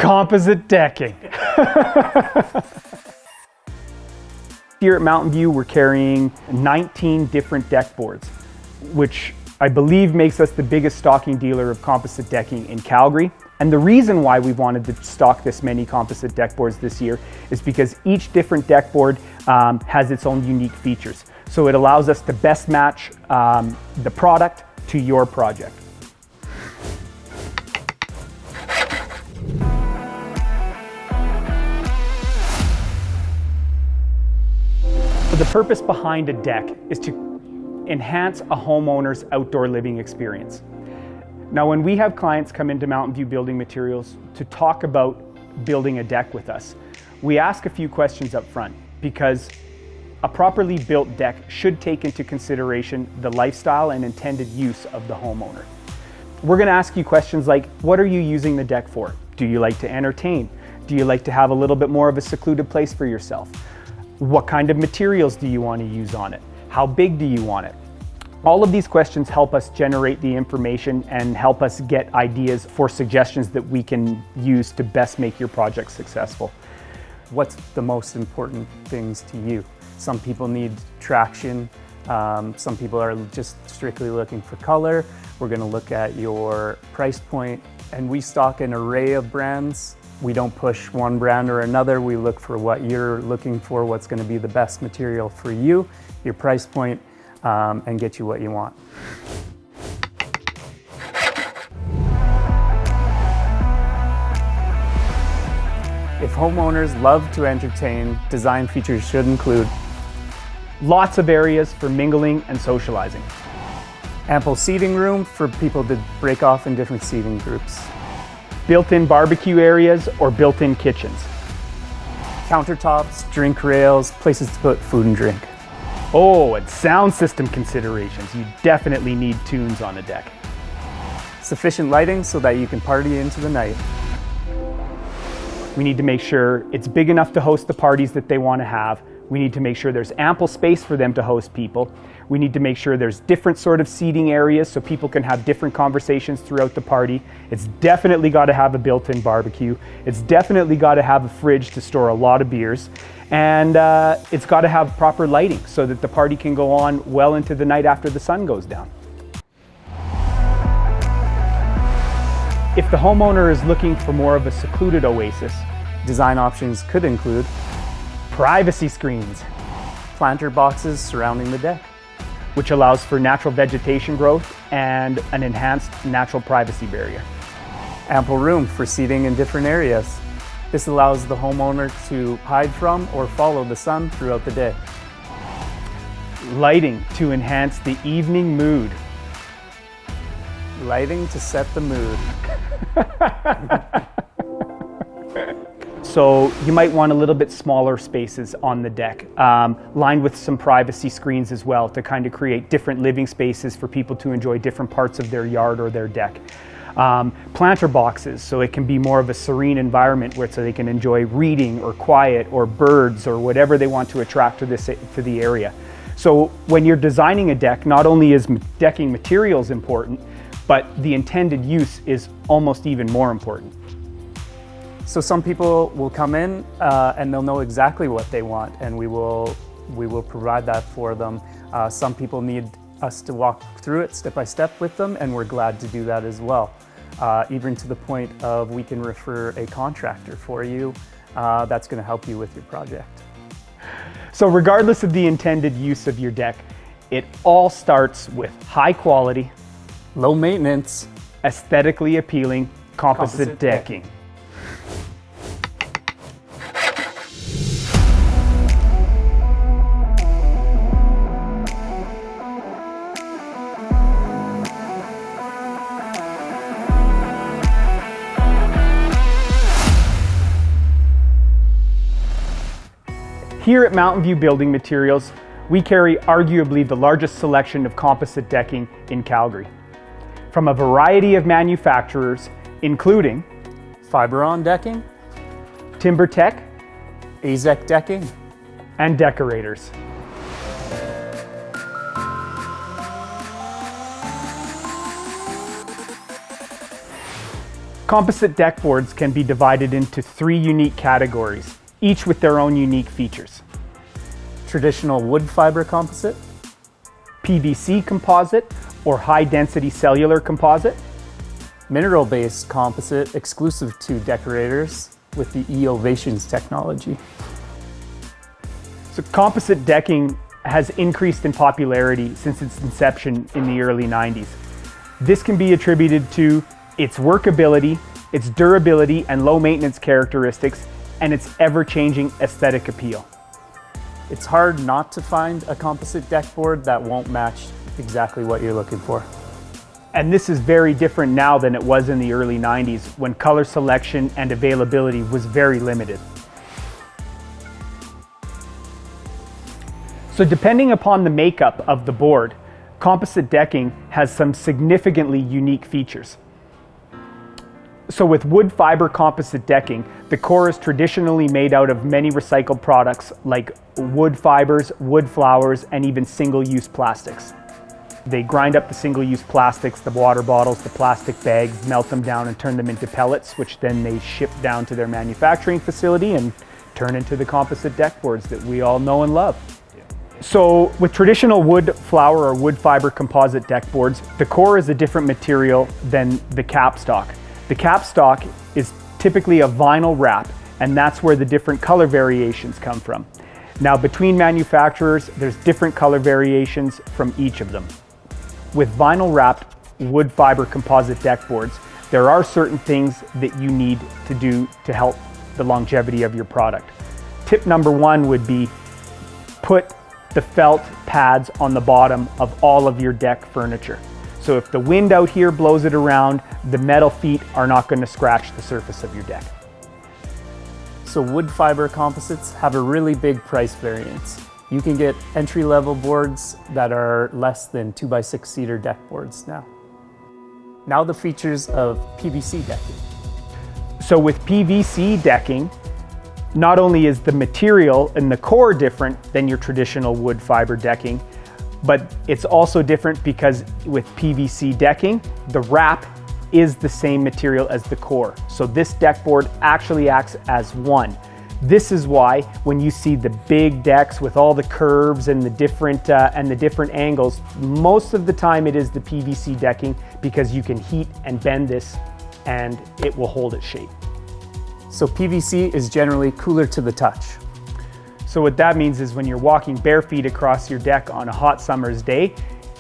Composite decking. Here at Mountain View, we're carrying 19 different deck boards, which I believe makes us the biggest stocking dealer of composite decking in Calgary. And the reason why we wanted to stock this many composite deck boards this year is because each different deck board has its own unique features. So it allows us to best match the product to your project. So the purpose behind a deck is to enhance a homeowner's outdoor living experience. Now, when we have clients come into Mountain View Building Materials to talk about building a deck with us, we ask a few questions up front because a properly built deck should take into consideration the lifestyle and intended use of the homeowner. We're going to ask you questions like, what are you using the deck for? Do you like to entertain? Do you like to have a little bit more of a secluded place for yourself? What kind of materials do you want to use on it? How big do you want it? All of these questions help us generate the information and help us get ideas for suggestions that we can use to best make your project successful. What's the most important things to you? Some people need traction. Some people are just strictly looking for color. We're going to look at your price point, and we stock an array of brands. We don't push one brand or another. We look for what you're looking for, what's going to be the best material for you, your price point, and get you what you want. If homeowners love to entertain, design features should include lots of areas for mingling and socializing. Ample seating room for people to break off in different seating groups. Built-in barbecue areas or built-in kitchens. Countertops, drink rails, places to put food and drink. Oh, and sound system considerations. You definitely need tunes on a deck. Sufficient lighting so that you can party into the night. We need to make sure it's big enough to host the parties that they want to have. We need to make sure there's ample space for them to host people. We need to make sure there's different sort of seating areas so people can have different conversations throughout the party. It's definitely got to have a built-in barbecue. It's definitely got to have a fridge to store a lot of beers. And it's got to have proper lighting so that the party can go on well into the night after the sun goes down. If the homeowner is looking for more of a secluded oasis, design options could include privacy screens, planter boxes surrounding the deck, which allows for natural vegetation growth and an enhanced natural privacy barrier. Ample room for seating in different areas. This allows the homeowner to hide from or follow the sun throughout the day. Lighting to enhance the evening mood. Lighting to set the mood. So you might want a little bit smaller spaces on the deck, lined with some privacy screens as well to kind of create different living spaces for people to enjoy different parts of their yard or their deck. Planter boxes, so it can be more of a serene environment where so they can enjoy reading or quiet or birds or whatever they want to attract to the area. So when you're designing a deck, not only is decking materials important, but the intended use is almost even more important. So some people will come in and they'll know exactly what they want, and we will provide that for them. Some people need us to walk through it step by step with them, and we're glad to do that as well. Even to the point of we can refer a contractor for you that's going to help you with your project. So regardless of the intended use of your deck, it all starts with high quality, low maintenance, aesthetically appealing composite decking. Here at Mountain View Building Materials, we carry arguably the largest selection of composite decking in Calgary. From a variety of manufacturers, including Fiberon decking, TimberTech, AZEK decking, and Decorators. Composite deck boards can be divided into 3 unique categories, each with their own unique features. Traditional wood fiber composite, PVC composite or high-density cellular composite, mineral-based composite exclusive to decorators with the e-ovations technology. So composite decking has increased in popularity since its inception in the early 90s. This can be attributed to its workability, its durability and low maintenance characteristics, and its ever-changing aesthetic appeal. It's hard not to find a composite deck board that won't match exactly what you're looking for. And this is very different now than it was in the early 90s when color selection and availability was very limited. So depending upon the makeup of the board, composite decking has some significantly unique features. So with wood fiber composite decking, the core is traditionally made out of many recycled products like wood fibers, wood flowers, and even single-use plastics. They grind up the single-use plastics, the water bottles, the plastic bags, melt them down and turn them into pellets, which then they ship down to their manufacturing facility and turn into the composite deck boards that we all know and love. So with traditional wood flower or wood fiber composite deck boards, the core is a different material than the capstock. The capstock is typically a vinyl wrap, and that's where the different color variations come from. Now between manufacturers, there's different color variations from each of them. With vinyl wrapped wood fiber composite deck boards, there are certain things that you need to do to help the longevity of your product. Tip number 1 would be put the felt pads on the bottom of all of your deck furniture. So if the wind out here blows it around, the metal feet are not going to scratch the surface of your deck. So wood fiber composites have a really big price variance. You can get entry-level boards that are less than 2x6 cedar deck boards now. Now the features of PVC decking. So with PVC decking, not only is the material and the core different than your traditional wood fiber decking, but it's also different because with PVC decking, the wrap is the same material as the core. So this deck board actually acts as one. This is why when you see the big decks with all the curves and the different angles, most of the time it is the PVC decking because you can heat and bend this and it will hold its shape. So PVC is generally cooler to the touch. So what that means is when you're walking bare feet across your deck on a hot summer's day,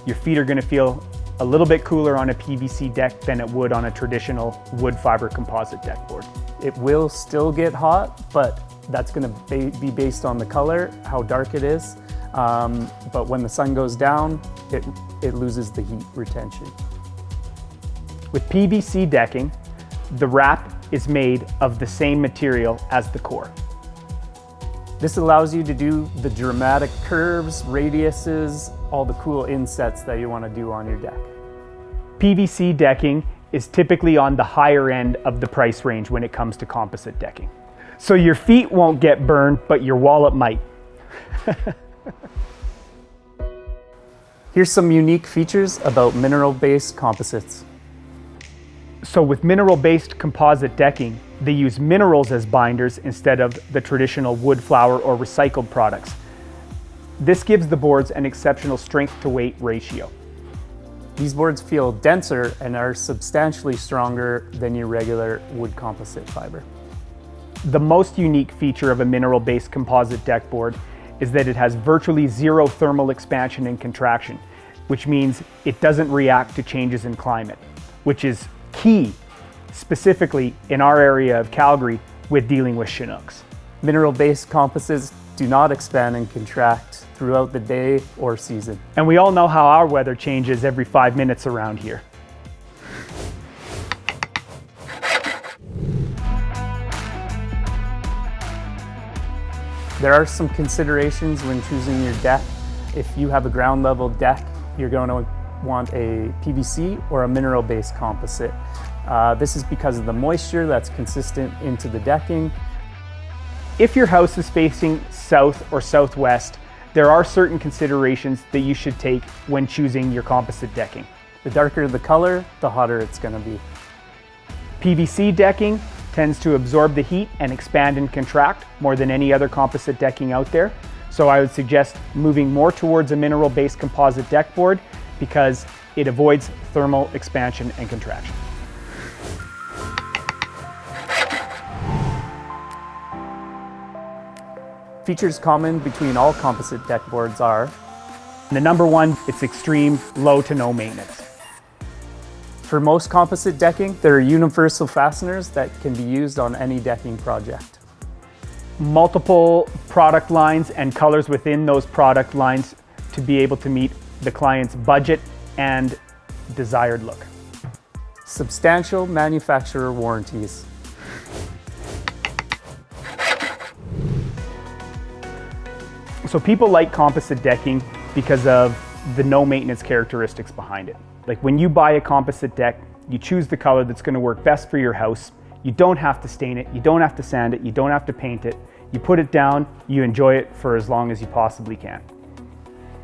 your feet are going to feel a little bit cooler on a PVC deck than it would on a traditional wood fiber composite deck board. It will still get hot, but that's going to be based on the color, how dark it is. But when the sun goes down, it loses the heat retention. With PVC decking, the wrap is made of the same material as the core. This allows you to do the dramatic curves, radiuses, all the cool insets that you want to do on your deck. PVC decking is typically on the higher end of the price range when it comes to composite decking. So your feet won't get burned, but your wallet might. Here's some unique features about mineral-based composites. So with mineral-based composite decking, they use minerals as binders instead of the traditional wood flower or recycled products. This gives the boards an exceptional strength to weight ratio. These boards feel denser and are substantially stronger than your regular wood composite fiber. The most unique feature of a mineral-based composite deck board is that it has virtually zero thermal expansion and contraction, which means it doesn't react to changes in climate, which is key, specifically in our area of Calgary with dealing with Chinooks. Mineral-based composites do not expand and contract throughout the day or season. And we all know how our weather changes every 5 minutes around here. There are some considerations when choosing your deck. If you have a ground level deck, you're going to want a PVC or a mineral-based composite. This is because of the moisture that's consistent into the decking. If your house is facing south or southwest, there are certain considerations that you should take when choosing your composite decking. The darker the color, the hotter it's going to be. PVC decking tends to absorb the heat and expand and contract more than any other composite decking out there. So I would suggest moving more towards a mineral-based composite deck board because it avoids thermal expansion and contraction. Features common between all composite deck boards are: the number one, it's extreme low to no maintenance. for most composite decking, there are universal fasteners that can be used on any decking project. Multiple product lines and colors within those product lines to be able to meet the client's budget and desired look. Substantial manufacturer warranties. So people like composite decking because of the no maintenance characteristics behind it. Like when you buy a composite deck, you choose the color that's going to work best for your house. You don't have to stain it, you don't have to sand it, you don't have to paint it. You put it down, you enjoy it for as long as you possibly can.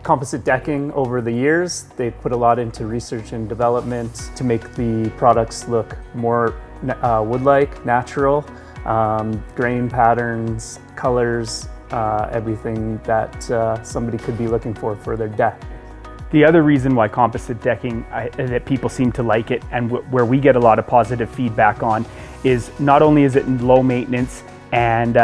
Composite decking, over the years, they've put a lot into research and development to make the products look more wood-like, natural, grain patterns, colors, everything that somebody could be looking for their deck. The other reason why composite decking, that people seem to like it and where we get a lot of positive feedback on, is not only is it low maintenance and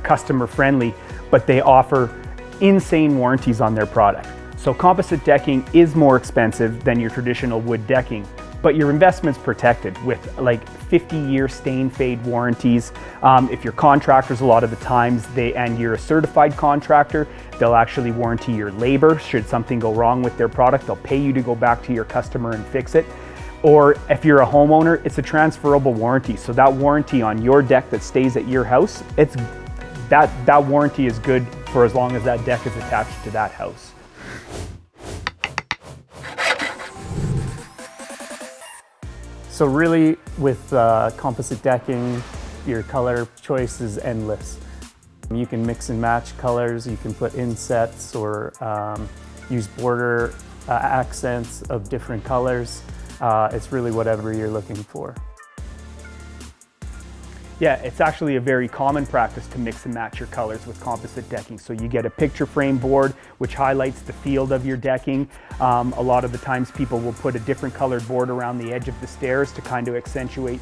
customer friendly, but they offer insane warranties on their product. So composite decking is more expensive than your traditional wood decking, but your investment's protected with like 50-year stain fade warranties. If you're contractors, a lot of the times and you're a certified contractor, they'll actually warranty your labor. Should something go wrong with their product, they'll pay you to go back to your customer and fix it. Or if you're a homeowner, it's a transferable warranty. So that warranty on your deck that stays at your house, that warranty is good for as long as that deck is attached to that house. So really, with composite decking, your color choice is endless. You can mix and match colors, you can put insets or use border accents of different colors. It's really whatever you're looking for. Yeah, it's actually a very common practice to mix and match your colors with composite decking. So you get a picture frame board, which highlights the field of your decking. A lot of the times people will put a different colored board around the edge of the stairs to kind of accentuate,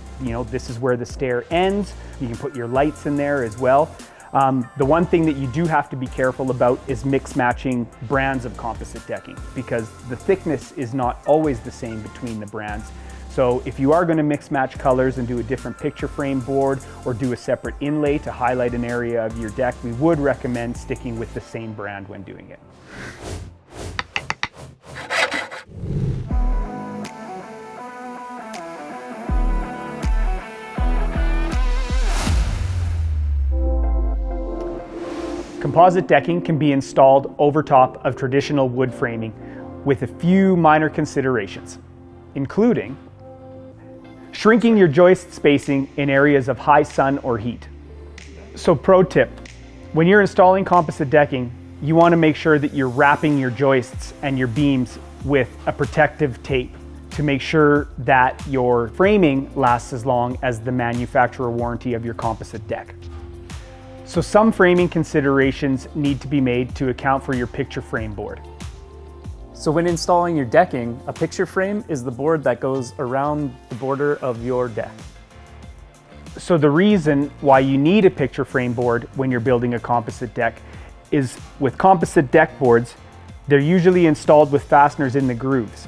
this is where the stair ends. You can put your lights in there as well. The one thing that you do have to be careful about is mix matching brands of composite decking, because the thickness is not always the same between the brands. So if you are going to mix match colors and do a different picture frame board or do a separate inlay to highlight an area of your deck, we would recommend sticking with the same brand when doing it. Composite decking can be installed over top of traditional wood framing with a few minor considerations, including shrinking your joist spacing in areas of high sun or heat. So pro tip, when you're installing composite decking, you want to make sure that you're wrapping your joists and your beams with a protective tape to make sure that your framing lasts as long as the manufacturer warranty of your composite deck. So some framing considerations need to be made to account for your picture frame board. So when installing your decking, a picture frame is the board that goes around the border of your deck. So the reason why you need a picture frame board when you're building a composite deck is with composite deck boards, they're usually installed with fasteners in the grooves.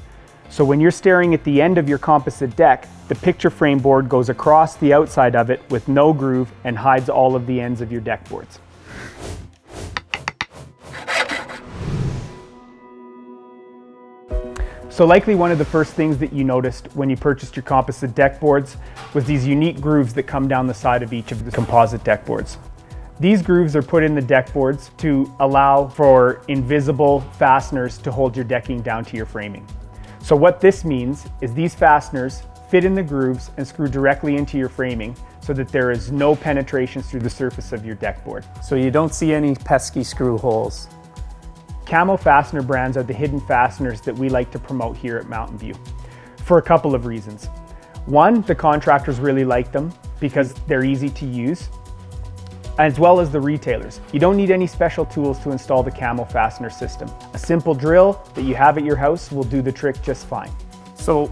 So when you're staring at the end of your composite deck, the picture frame board goes across the outside of it with no groove and hides all of the ends of your deck boards. So likely one of the first things that you noticed when you purchased your composite deck boards was these unique grooves that come down the side of each of the composite deck boards. These grooves are put in the deck boards to allow for invisible fasteners to hold your decking down to your framing. So what this means is these fasteners fit in the grooves and screw directly into your framing so that there is no penetration through the surface of your deck board. So you don't see any pesky screw holes. Camo fastener brands are the hidden fasteners that we like to promote here at Mountain View for a couple of reasons. One, the contractors really like them because they're easy to use, as well as the retailers. You don't need any special tools to install the camo fastener system. A simple drill that you have at your house will do the trick just fine. So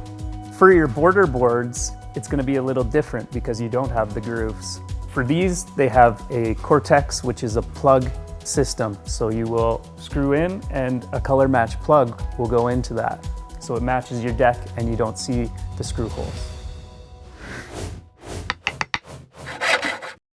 for your border boards, it's going to be a little different because you don't have the grooves. For these, they have a Cortex, which is a plug system. So you will screw in and a color match plug will go into that. So it matches your deck and you don't see the screw holes.